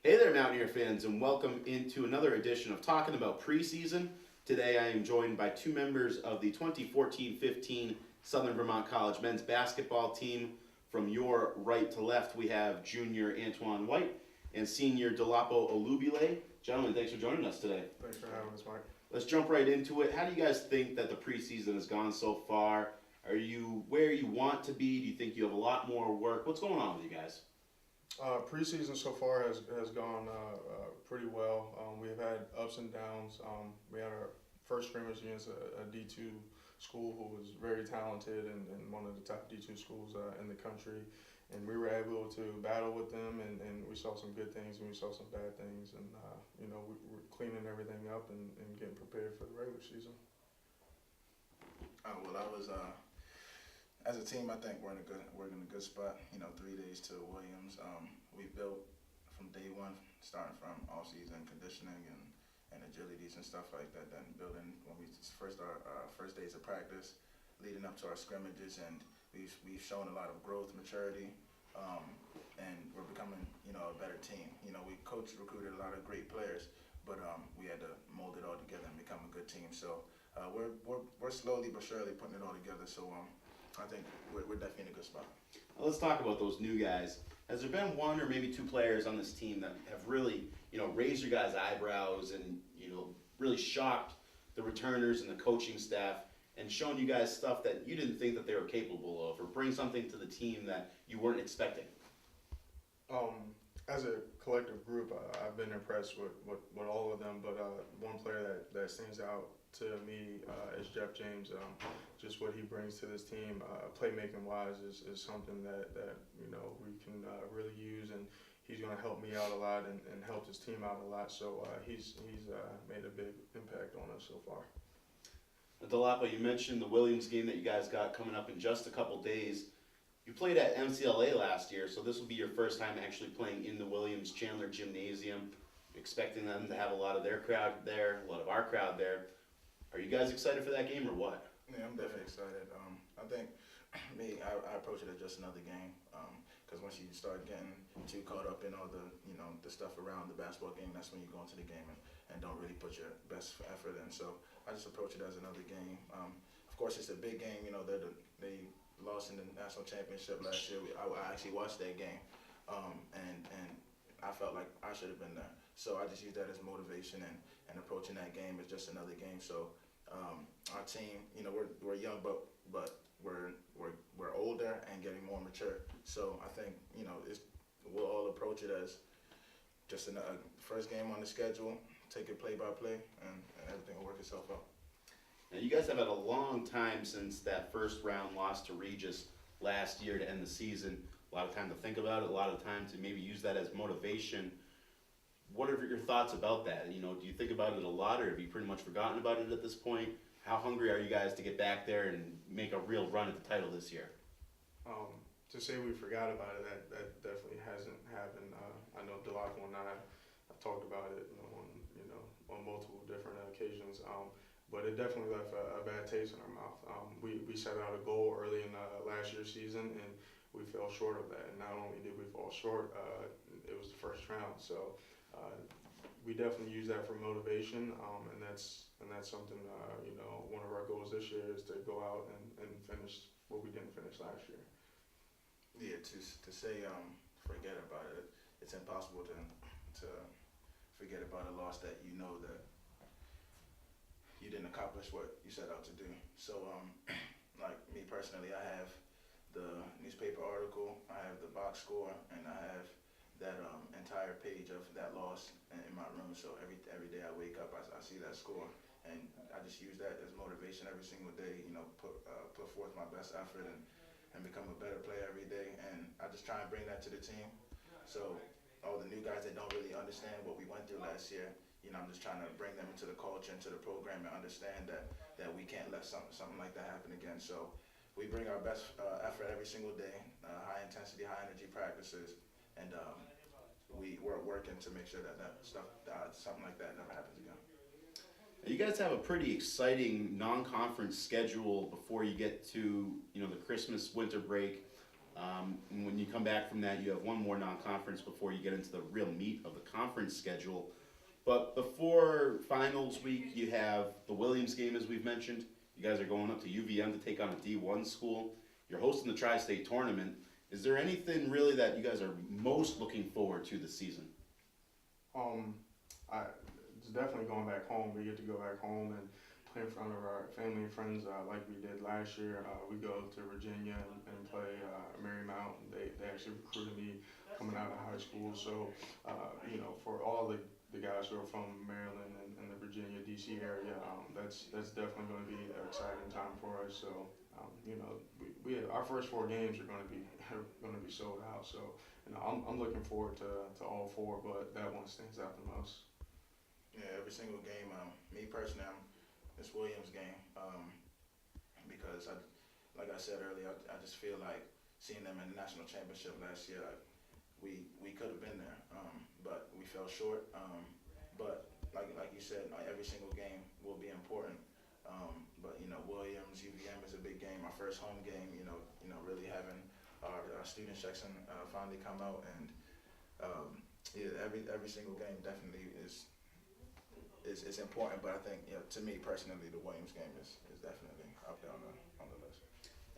Hey there, Mountaineer fans, and welcome into another edition of Talking About Preseason. Today I am joined by two members of the 2014-15 Southern Vermont College men's basketball team. From your right to left, we have junior Antoine White and senior Dolapo Olubile. Gentlemen, thanks for joining us today. Thanks for having us, Mike. Let's jump right into it. How do you guys think that the preseason has gone so far? Are you where you want to be? Do you think you have a lot more work? What's going on with you guys? Preseason so far has gone pretty well. We have had ups and downs. We had our first scrimmage against a D2 school who was very talented and one of the top D2 schools in the country. And we were able to battle with them, and we saw some good things and we saw some bad things. And, we're cleaning everything up and getting prepared for the regular season. As a team, I think we're in a good spot. 3 days to Williams. We built from day one, starting from off season conditioning and agilities and stuff like that. Then building when we first our first days of practice, leading up to our scrimmages, and we've shown a lot of growth, maturity, and we're becoming a better team. We recruited a lot of great players, but we had to mold it all together and become a good team. So we're slowly but surely putting it all together. So I think we're definitely in a good spot. Well, let's talk about those new guys. Has there been one or maybe two players on this team that have really, raised your guys' eyebrows and, really shocked the returners and the coaching staff and shown you guys stuff that you didn't think that they were capable of, or bring something to the team that you weren't expecting? As a collective group, I've been impressed with all of them, but one player that stands out to me is Jeff James. Just what he brings to this team, playmaking wise, is something that we can really use, and he's going to help me out a lot and help his team out a lot. So he's made a big impact on us so far. Dolapo, you mentioned the Williams game that you guys got coming up in just a couple days. You played at MCLA last year, so this will be your first time actually playing in the Williams Chandler Gymnasium. Expecting them to have a lot of their crowd there, a lot of our crowd there. Are you guys excited for that game or what? Yeah, I'm definitely excited. I think I approach it as just another game. Because once you start getting too caught up in all the the stuff around the basketball game, that's when you go into the game and don't really put your best effort in. So I just approach it as another game. Of course, it's a big game. They lost in the national championship last year. I actually watched that game, and I felt like I should have been there. So I just use that as motivation and approaching that game as just another game. So our team, we're young, but we're older and getting more mature. So I think we'll all approach it as just a first game on the schedule, take it play by play, and everything will work itself out. Now, you guys have had a long time since that first round loss to Regis last year to end the season. A lot of time to think about it, a lot of time to maybe use that as motivation. What are your thoughts about that? Do you think about it a lot, or have you pretty much forgotten about it at this point? How hungry are you guys to get back there and make a real run at the title this year? To say we forgot about it, that definitely hasn't happened. I know Delaco and I have talked about it on multiple different occasions. But it definitely left a bad taste in our mouth. We set out a goal early in last year's season, and we fell short of that. And not only did we fall short, it was the first round. So we definitely use that for motivation, and that's something. One of our goals this year is to go out and finish what we didn't finish last year. Yeah, to say forget about it, it's impossible to forget about a loss that that you didn't accomplish what you set out to do. So, like me personally, I have the newspaper article, I have the box score, and I have that entire page of that loss in my room. So every day I wake up, I see that score, and I just use that as motivation every single day. Put forth my best effort and become a better player every day. And I just try and bring that to the team. So all the new guys that don't really understand what we went through last year, I'm just trying to bring them into the culture, into the program, and understand that we can't let something like that happen again. So we bring our best effort every single day, high intensity, high energy practices, and we're working to make sure that something like that never happens again. You guys have a pretty exciting non-conference schedule before you get to the Christmas winter break. And when you come back from that, you have one more non-conference before you get into the real meat of the conference schedule. But before finals week, you have the Williams game, as we've mentioned. You guys are going up to UVM to take on a D1 school. You're hosting the Tri-State Tournament. Is there anything really that you guys are most looking forward to this season? It's definitely going back home. We get to go back home and play in front of our family and friends like we did last year. We go to Virginia and play Marymount. They actually recruited me coming out of high school. So, for all the guys who are from Maryland and the Virginia, D.C. area, that's definitely going to be an exciting time for us. So, we our first 4 games are going to be sold out. So, I'm looking forward to all 4, but that one stands out the most. Yeah, every single game. Me personally, this Williams game because like I said earlier, I just feel like seeing them in the national championship last year, we could have been there, but we fell short. But like you said, every single game will be important. But Williams, UVM is a big game. Our first home game. Really having our student section finally come out, and every single game definitely is important. But I think to me personally, the Williams game is definitely up there on the list.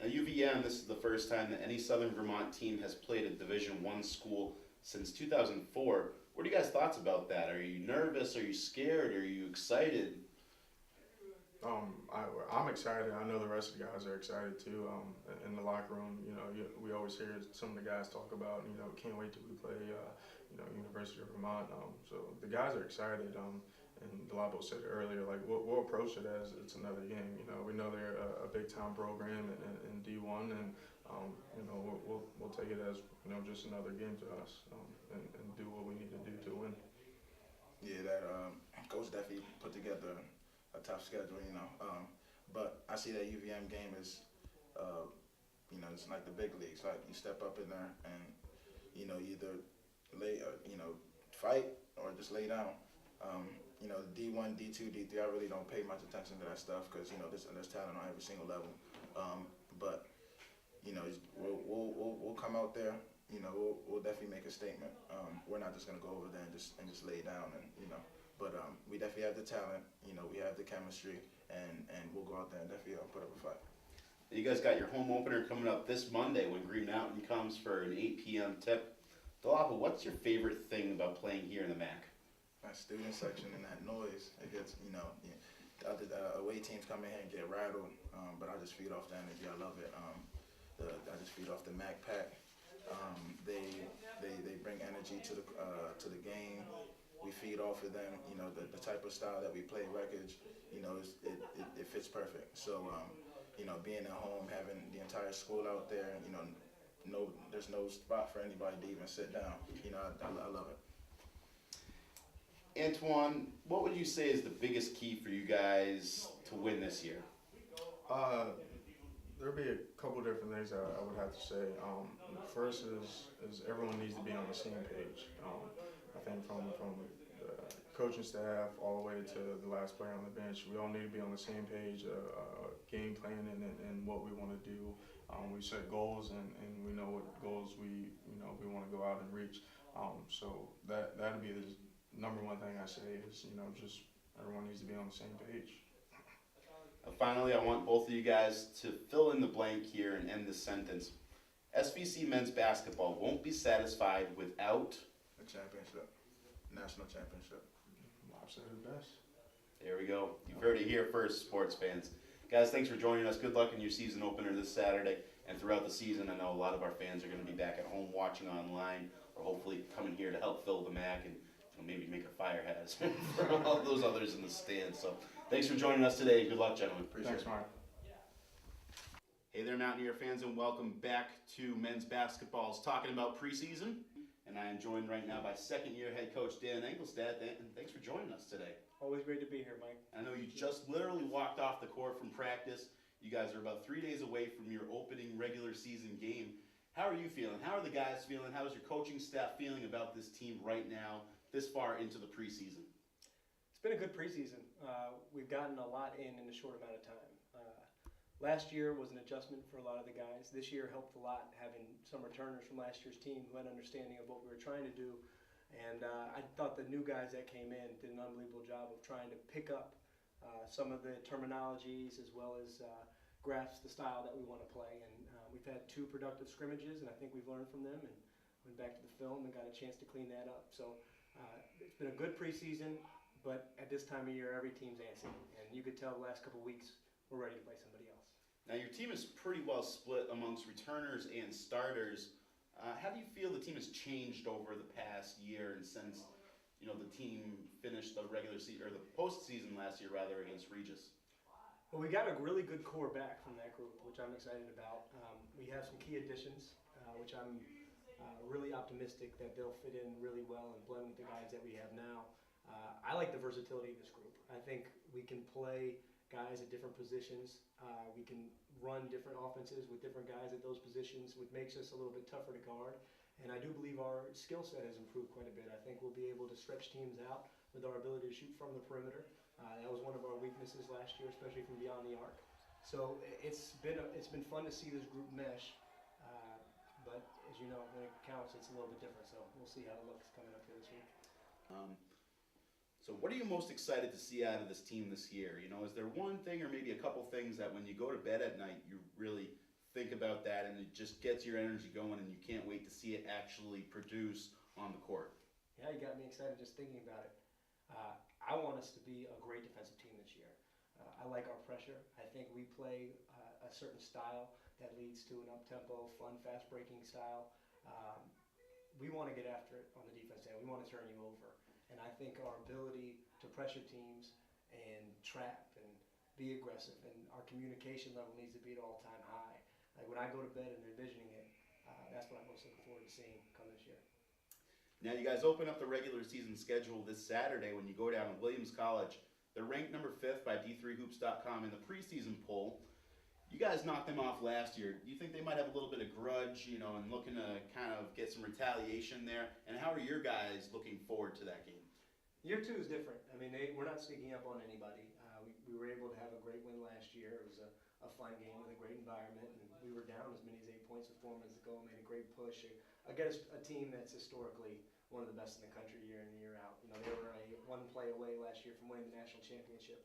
Now UVM, this is the first time that any Southern Vermont team has played a Division I school since 2004. What are you guys' thoughts about that? Are you nervous? Are you scared? Are you excited? I'm excited. I know the rest of the guys are excited too. In the locker room, we always hear some of the guys talk about, can't wait till we play, University of Vermont. So the guys are excited. And Delabo said it earlier, like we'll approach it as it's another game. We know they're a big time program in D1, and we'll take it as just another game to us, and do what we need to do to win. Yeah, that Coach definitely put together a tough schedule, but I see that UVM game is, it's like the big leagues. Like you step up in there and either lay, fight or just lay down. D1, D2, D3, I really don't pay much attention to that stuff because there's talent on every single level. But we'll come out there. We'll definitely make a statement. We're not just gonna go over there and just lay down but we definitely have the talent. We have the chemistry, and we'll go out there and definitely put up a fight. You guys got your home opener coming up this Monday when Green Mountain comes for an 8 p.m. tip. Delapa, what's your favorite thing about playing here in the MAC? That student section and that noise. It gets, away teams come in here and get rattled, but I just feed off the energy. I love it. I just feed off the MAC pack. They bring energy to the game. We feed off of them. The type of style that we play, wreckage. It fits perfect. So being at home, having the entire school out there, there's no spot for anybody to even sit down. I love it. Antoine, what would you say is the biggest key for you guys to win this year? There'll be a couple different things I would have to say. First is everyone needs to be on the same page. I think from the coaching staff all the way to the last player on the bench, we all need to be on the same page, game planning and what we want to do. We set goals and we know what goals we want to go out and reach. So that'd be the number one thing I say is, just everyone needs to be on the same page. Finally, I want both of you guys to fill in the blank here and end this sentence. SVC men's basketball won't be satisfied without a championship, national championship. I've said it best. There we go. You've heard it here first, sports fans. Guys, thanks for joining us. Good luck in your season opener this Saturday and throughout the season. I know a lot of our fans are going to be back at home watching online or hopefully coming here to help fill the MAC and maybe make a fire hazard for all those others in the stands. So thanks for joining us today. Good luck, gentlemen. Appreciate it. Thanks, Mark. Hey there, Mountaineer fans, and welcome back to men's basketball's Talking About Preseason. And I am joined right now by second-year head coach Dan Engelstad. Dan, thanks for joining us today. Always great to be here, Mike. I know you just literally walked off the court from practice. You guys are about 3 days away from your opening regular season game. How are you feeling? How are the guys feeling? How is your coaching staff feeling about this team right now, this far into the preseason? It's been a good preseason. We've gotten a lot in a short amount of time. last year was an adjustment for a lot of the guys. This year helped a lot having some returners from last year's team who had understanding of what we were trying to do. And I thought the new guys that came in did an unbelievable job of trying to pick up some of the terminologies as well as grasp the style that we want to play. And we've had 2 productive scrimmages, and I think we've learned from them and went back to the film and got a chance to clean that up. So it's been a good preseason, but at this time of year, every team's antsy. And you could tell the last couple of weeks we're ready to play somebody else. Now your team is pretty well split amongst returners and starters. How do you feel the team has changed over the past year and since the team finished the regular season or the postseason last year rather against Regis? Well, we got a really good core back from that group, which I'm excited about. We have some key additions, which I'm really optimistic that they'll fit in really well and blend with the guys that we have now. I like the versatility of this group. I think we can play guys at different positions. We can run different offenses with different guys at those positions, which makes us a little bit tougher to guard. And I do believe our skill set has improved quite a bit. I think we'll be able to stretch teams out with our ability to shoot from the perimeter. That was one of our weaknesses last year, especially from beyond the arc. So it's been fun to see this group mesh. But as you know, when it counts, it's a little bit different. So we'll see how it looks coming up here this week. So what are you most excited to see out of this team this year? Is there one thing or maybe a couple things that when you go to bed at night, you really think about that and it just gets your energy going and you can't wait to see it actually produce on the court? Yeah, you got me excited just thinking about it. I want us to be a great defensive team this year. I like our pressure. I think we play a certain style that leads to an up-tempo, fun, fast-breaking style. We want to get after it on the defense end. We want to turn you over. And I think our ability to pressure teams and trap and be aggressive and our communication level needs to be at all-time high. Like when I go to bed and envisioning it, that's what I'm most looking forward to seeing come this year. Now you guys open up the regular season schedule this Saturday when you go down to Williams College. They're ranked number 5th by D3Hoops.com in the preseason poll. You guys knocked them off last year. Do you think they might have a little bit of grudge, and looking to kind of get some retaliation there? And how are your guys looking forward to that game? Year 2 is different. I mean, we're not sneaking up on anybody. We were able to have a great win last year. It was a fun game with a great environment, and we were down as many as 8 points with 4 minutes to go and made a great push against a team that's historically one of the best in the country year in and year out. They were one play away last year from winning the national championship.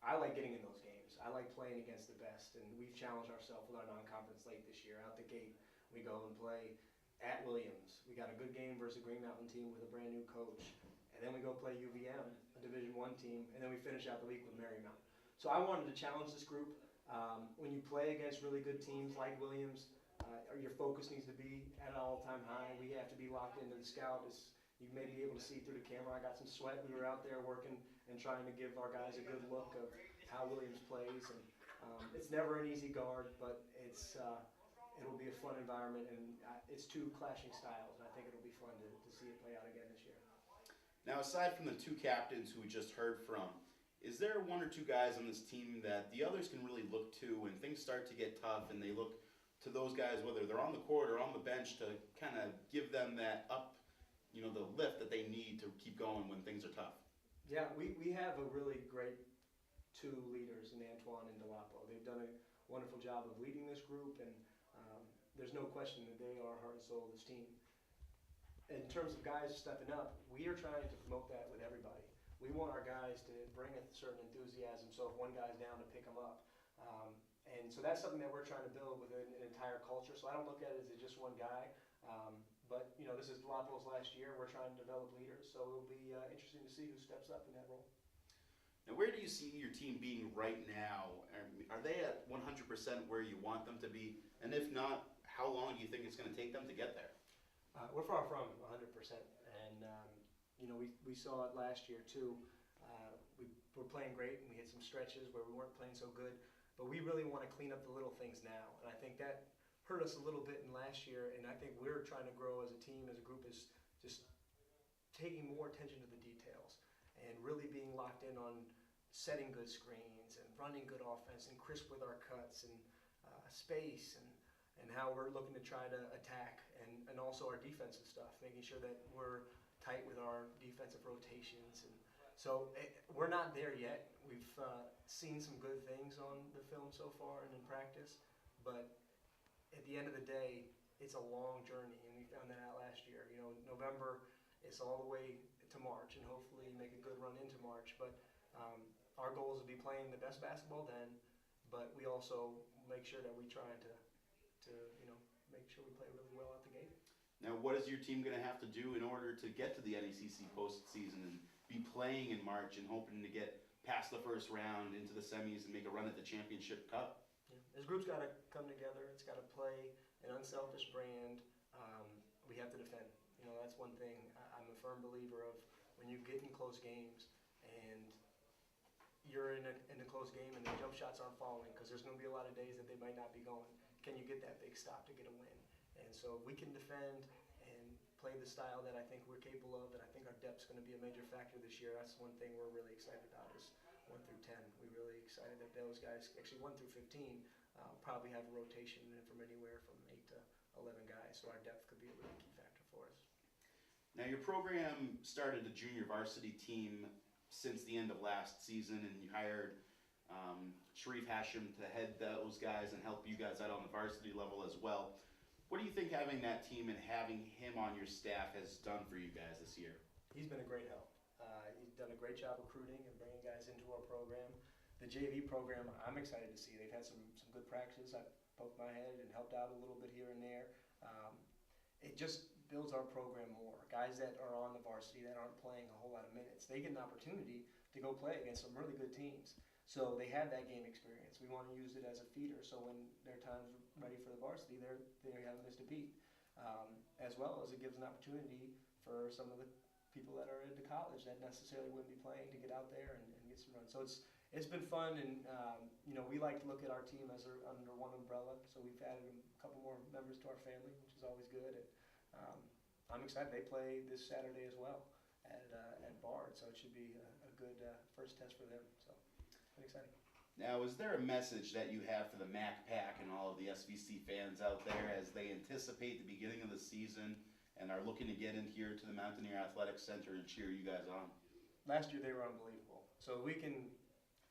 I like getting in those games. I like playing against the best, and we've challenged ourselves with our non-conference slate this year. Out the gate, we go and play at Williams. We got a good game versus a Green Mountain team with a brand new coach. And then we go play UVM, a Division I team, and then we finish out the week with Marymount. So I wanted to challenge this group. When you play against really good teams like Williams, your focus needs to be at an all-time high. We have to be locked into the scout. As you may be able to see through the camera, I got some sweat. We were out there working and trying to give our guys a good look of how Williams plays. And it's never an easy guard, but it'll be a fun environment, and it's 2 clashing styles, and I think it'll be fun to see it play out again this year. Now, aside from the 2 captains who we just heard from, is there 1 or 2 guys on this team that the others can really look to when things start to get tough and they look to those guys, whether they're on the court or on the bench, to kind of give them that up, the lift that they need to keep going when things are tough? Yeah, we have a really great 2 leaders in Antoine and Delapo. They've done a wonderful job of leading this group, and there's no question that they are heart and soul of this team. In terms of guys stepping up, we are trying to promote that with everybody. We want our guys to bring a certain enthusiasm, so if one guy's down, to pick them up. And so that's something that we're trying to build within an entire culture. So I don't look at it as just one guy. But this is Delapo's last year. We're trying to develop leaders, so it'll be interesting to see who steps up in that role. Now, where do you see your team being right now? Are they at 100% where you want them to be? And if not, how long do you think it's going to take them to get there? We're far from 100%, and we saw it last year too. We were playing great, and we had some stretches where we weren't playing so good, but we really want to clean up the little things now, and I think that hurt us a little bit in last year, and I think we're trying to grow as a team, as a group, is just taking more attention to the details and really being locked in on setting good screens and running good offense and crisp with our cuts and space and how we're looking to try to attack, and also our defensive stuff, making sure that we're tight with our defensive rotations. And So we're not there yet. We've seen some good things on the film so far and in practice, but at the end of the day, it's a long journey, and we found that out last year. You know, November, it's all the way to March, and hopefully make a good run into March. But our goal is to be playing the best basketball then, but we also make sure that we try to make sure we play really well out the gate. Now, what is your team going to have to do in order to get to the NECC postseason and be playing in March and hoping to get past the first round into the semis and make a run at the championship cup? Yeah. This group's got to come together. It's got to play an unselfish brand. We have to defend. You know, that's one thing. I'm a firm believer of when you get in close games and you're in a close game and the jump shots aren't falling, because there's going to be a lot of days that they might not be going. Can you get that big stop to get a win? And so we can defend and play the style that I think we're capable of, and I think our depth's going to be a major factor this year. That's one thing we're really excited about is 1 through 10. We're really excited that those guys, actually 1 through 15, probably have a rotation in from anywhere from 8 to 11 guys. So our depth could be a really key factor for us. Now, your program started a junior varsity team since the end of last season, and you hired Sharif Hashim to head those guys and help you guys out on the varsity level as well. What do you think having that team and having him on your staff has done for you guys this year? He's been a great help. He's done a great job recruiting and bringing guys into our program. The JV program, I'm excited to see. They've had some good practices. I poked my head and helped out a little bit here and there. It just builds our program more. Guys that are on the varsity that aren't playing a whole lot of minutes, they get an opportunity to go play against some really good teams. So they have that game experience. We want to use it as a feeder, so when their time's ready for the varsity, they haven't missed a beat. As well as it gives an opportunity for some of the people that are into college that necessarily wouldn't be playing to get out there and get some runs. So it's been fun, and we like to look at our team as under one umbrella. So we've added a couple more members to our family, which is always good. And I'm excited. They play this Saturday as well at Bard, so it should be a good first test for them. So exciting. Now, is there a message that you have for the MAC Pack and all of the SVC fans out there as they anticipate the beginning of the season and are looking to get in here to the Mountaineer Athletics Center and cheer you guys on? Last year they were unbelievable. So we can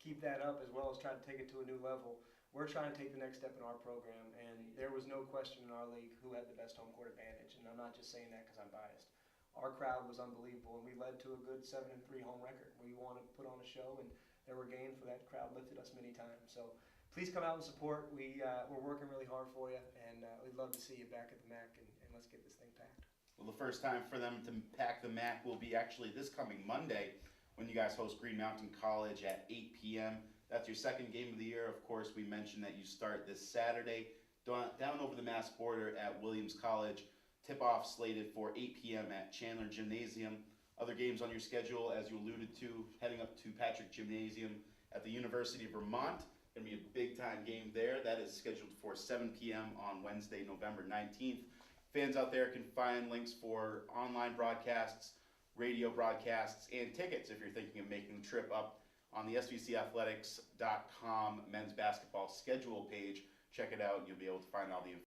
keep that up as well as try to take it to a new level. We're trying to take the next step in our program, and there was no question in our league who had the best home court advantage. And I'm not just saying that because I'm biased. Our crowd was unbelievable, and we led to a good 7-3 home record. We wanted to put on a show, and there were games where that crowd lifted us many times. So please come out and support. We're working really hard for you, and we'd love to see you back at the MAC, and let's get this thing packed. Well, the first time for them to pack the MAC will be actually this coming Monday when you guys host Green Mountain College at 8 p.m. That's your second game of the year. Of course, we mentioned that you start this Saturday down over the Mass border at Williams College. Tip-off slated for 8 p.m. at Chandler Gymnasium. Other games on your schedule, as you alluded to, heading up to Patrick Gymnasium at the University of Vermont. Going to be a big-time game there. That is scheduled for 7 p.m. on Wednesday, November 19th. Fans out there can find links for online broadcasts, radio broadcasts, and tickets if you're thinking of making the trip up on the svcathletics.com men's basketball schedule page. Check it out. You'll be able to find all the information.